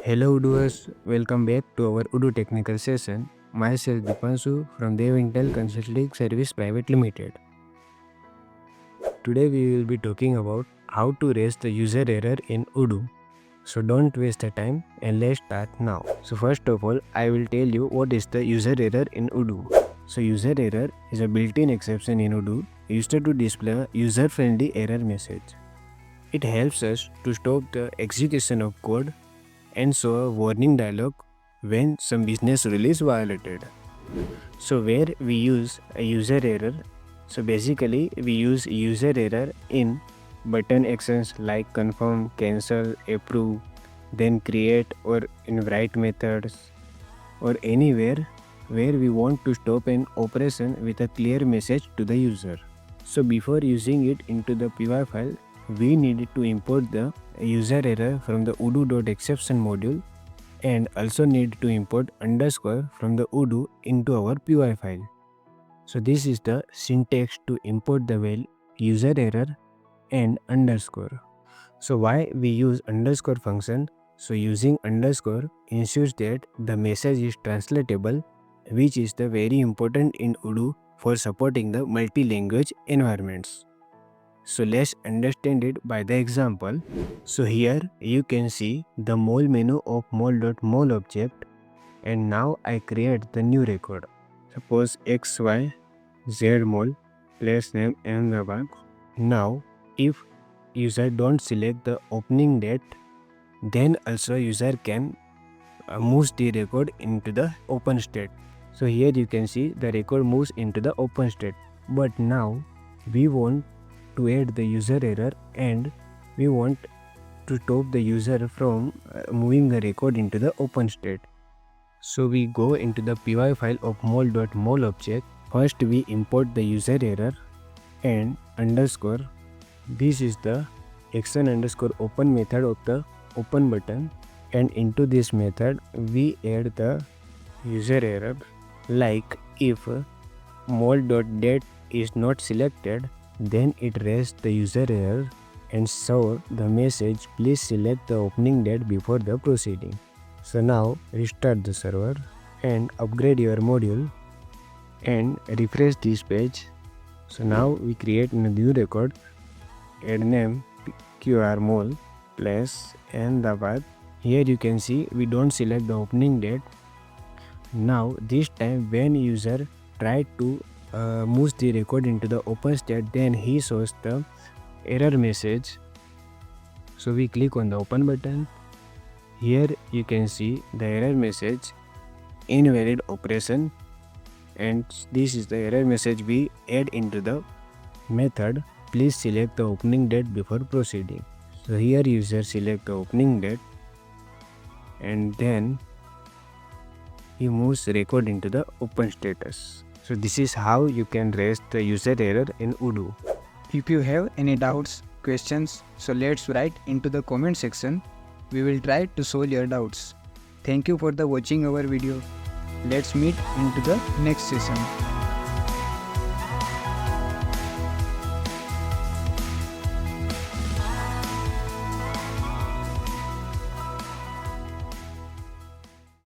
Hello Doers, welcome back to our Odoo technical session. Myself Dipanshu from Devintelle Consulting Service Private Limited. Today we will be talking about how to raise the user error in Odoo. So don't waste the time and let's start now. So first of all, I will tell you what is the user error in Odoo. So user error is a built-in exception in Odoo used to display a user-friendly error message. It helps us to stop the execution of code and show a warning dialog when some business rule is violated. So where we use a user error, so basically we use user error in button actions like confirm, cancel, approve, then create or invite methods, or anywhere where we want to stop an operation with a clear message to the user. So before using it into the PY file, we needed to import the user error from the odoo.exception module and also need to import underscore from the Odoo into our PY file. So this is the syntax to import the value user error and underscore. So why we use underscore function? So using underscore ensures that the message is translatable, which is the very important in Odoo for supporting the multi-language environments. So let's understand it by the example. So here you can see the mol menu of mol.mol object, and now I create the new record. Suppose xy z mol place name Ahmedabad. Now if user don't select the opening date, then also user can move the record into the open state. So here you can see the record moves into the open state, but now we want to add the user error and we want to stop the user from moving the record into the open state. So we go into the py file of mol.mol object. First we import the user error and underscore. This is the action underscore open method of the open button, and into this method we add the user error like if mol.date is not selected, then it raises the user error and show the message please select the opening date before the proceeding. So now restart the server and upgrade your module and refresh this page. So now we create a new record, add name QR mol place Ahmedabad. Here you can see we don't select the opening date. Now this time when user tried to moves the record into the open state, then he shows the error message. So we click on the open button. Here you can see the error message invalid operation, and this is the error message we add into the method please select the opening date before proceeding. So here user select the opening date and then he moves record into the open status. So this is how you can raise the user error in Odoo. If you have any doubts, questions, so let's write into the comment section. We will try to solve your doubts. Thank you for watching our video. Let's meet into the next session.